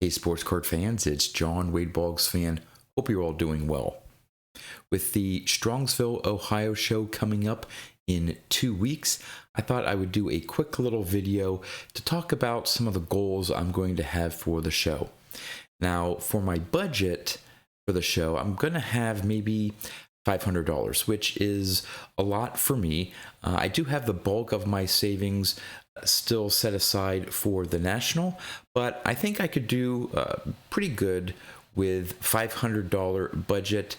Hey, sports card fans, it's John, Wade Boggs fan. Hope you're all doing well. With the Strongsville, Ohio show coming up in 2 weeks, I thought I would do a quick little video to talk about some of the goals I'm going to have for the show. Now, for my budget for the show, I'm going to have maybe $500, which is a lot for me. I do have the bulk of my savings still set aside for the national, but I think I could do pretty good with $500 budget,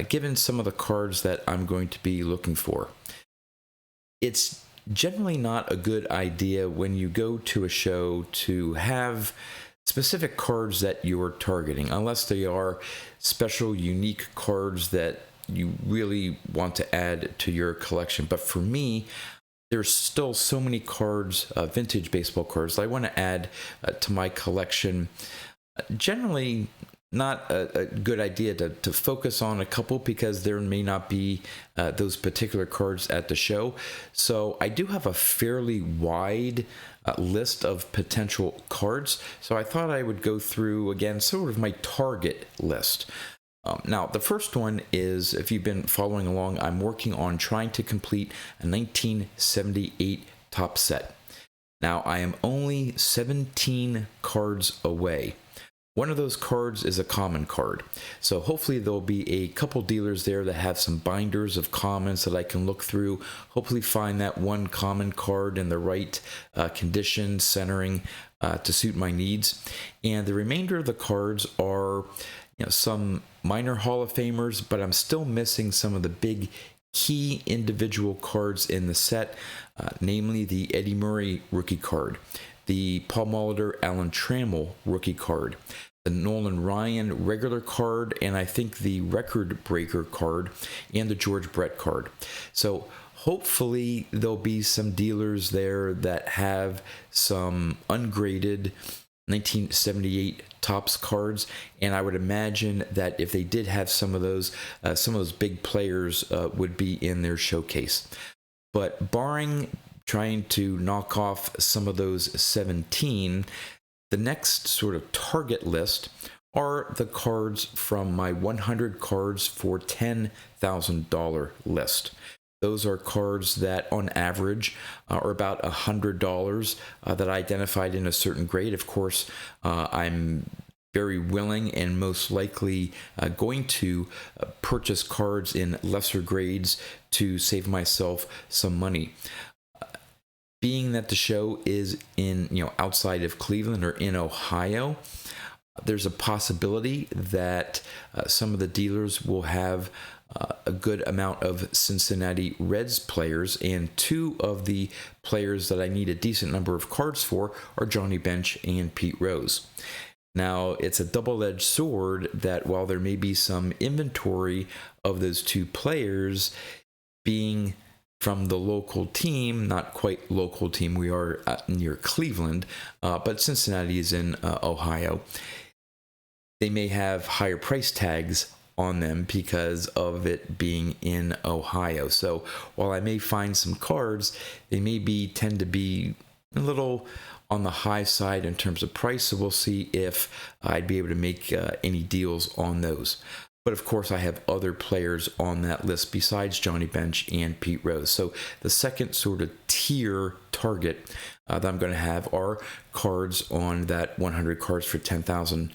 given some of the cards that I'm going to be looking for. It's generally not a good idea when you go to a show to have specific cards that you're targeting, unless they are special, unique cards that you really want to add to your collection. But for me, there's still so many cards, vintage baseball cards, that I want to add to my collection. Generally, not a good idea to focus on a couple because there may not be those particular cards at the show. So I do have a fairly wide list of potential cards. So I thought I would go through, again, sort of my target list. Now, the first one is, if you've been following along, I'm working on trying to complete a 1978 top set. Now, I am only 17 cards away. One of those cards is a common card. So hopefully there'll be a couple dealers there that have some binders of commons that I can look through, hopefully find that one common card in the right condition, centering to suit my needs. And the remainder of the cards are some minor Hall of Famers, but I'm still missing some of the big key individual cards in the set, namely the Eddie Murray rookie card, the Paul Molitor Alan Trammell rookie card, the Nolan Ryan regular card, and I think the Record Breaker card, and the George Brett card. So hopefully there'll be some dealers there that have some ungraded 1978 Topps cards, and I would imagine that if they did have some of those big players would be in their showcase. But barring trying to knock off some of those 17, the next sort of target list are the cards from my 100 cards for $10,000 list. Those are cards that on average are about $100 that I identified in a certain grade. Of course, I'm very willing and most likely going to purchase cards in lesser grades to save myself some money. Being that the show is in, outside of Cleveland or in Ohio, there's a possibility that some of the dealers will have a good amount of Cincinnati Reds players, and two of the players that I need a decent number of cards for are Johnny Bench and Pete Rose. Now, it's a double-edged sword that while there may be some inventory of those two players being from the local team, not quite local team, we are near Cleveland, but Cincinnati is in Ohio, they may have higher price tags on them because of it being in Ohio. So while I may find some cards, they may tend to be a little on the high side in terms of price. So we'll see if I'd be able to make any deals on those. But of course, I have other players on that list besides Johnny Bench and Pete Rose. So the second sort of tier target that I'm going to have are cards on that 100 cards for $10,000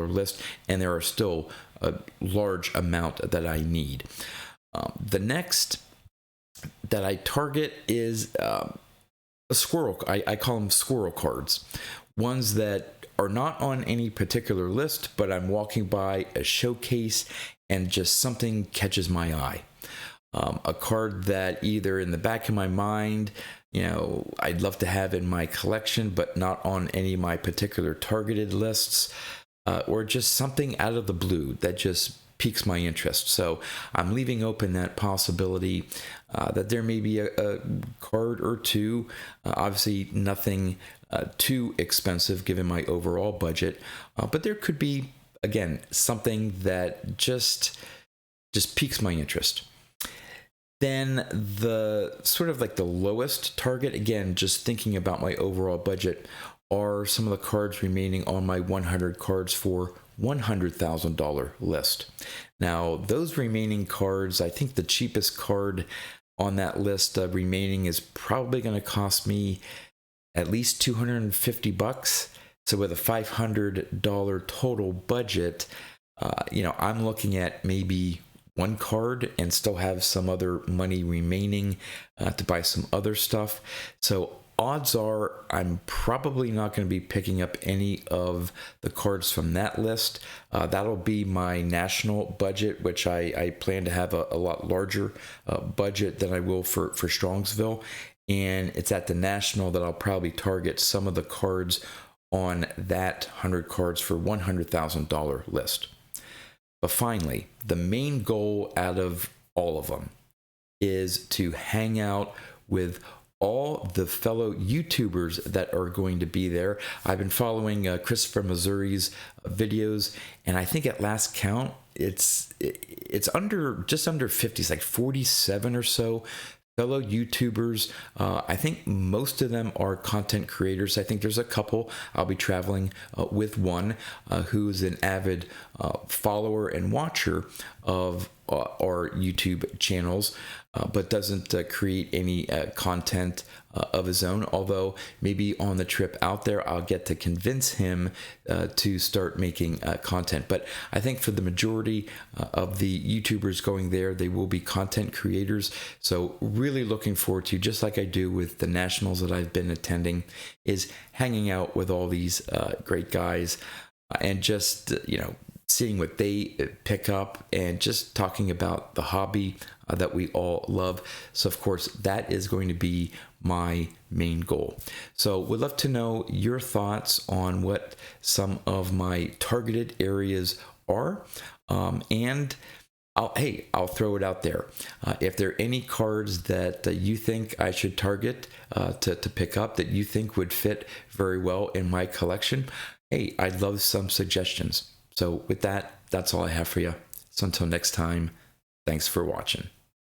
list, and there are still a large amount that I need. The next that I target is a squirrel. I call them squirrel cards, ones that are not on any particular list, but I'm walking by a showcase and just something catches my eye. A card that either in the back of my mind, I'd love to have in my collection, but not on any of my particular targeted lists. Or just something out of the blue that just piques my interest. So I'm leaving open that possibility that there may be a card or two. Obviously, nothing too expensive given my overall budget, but there could be, again, something that just piques my interest. Then the sort of like the lowest target, again, just thinking about my overall budget, are some of the cards remaining on my 100 cards for $100,000 list. Now, those remaining cards, I think the cheapest card on that list remaining is probably going to cost me at least $250. So with a $500 total budget, I'm looking at maybe one card and still have some other money remaining to buy some other stuff. So odds are I'm probably not going to be picking up any of the cards from that list. That'll be my national budget, which I plan to have a lot larger budget than I will for Strongsville. And it's at the national that I'll probably target some of the cards on that 100 cards for $100,000 list. But finally, the main goal out of all of them is to hang out with all the fellow YouTubers that are going to be there. I've been following Christopher Missouri's videos, and I think at last count, it's just under 50. It's like 47 or so fellow YouTubers. I think most of them are content creators. I think there's a couple. I'll be traveling with one who's an avid follower and watcher of our YouTube channels, but doesn't create any content of his own. Although maybe on the trip out there, I'll get to convince him to start making content. But I think for the majority of the YouTubers going there, they will be content creators. So really looking forward to, just like I do with the nationals that I've been attending, is hanging out with all these great guys and just, seeing what they pick up and just talking about the hobby that we all love. So of course, that is going to be my main goal. So would love to know your thoughts on what some of my targeted areas are. And I'll throw it out there. If there are any cards that you think I should target to pick up that you think would fit very well in my collection, I'd love some suggestions. So with that, that's all I have for you. So until next time, thanks for watching.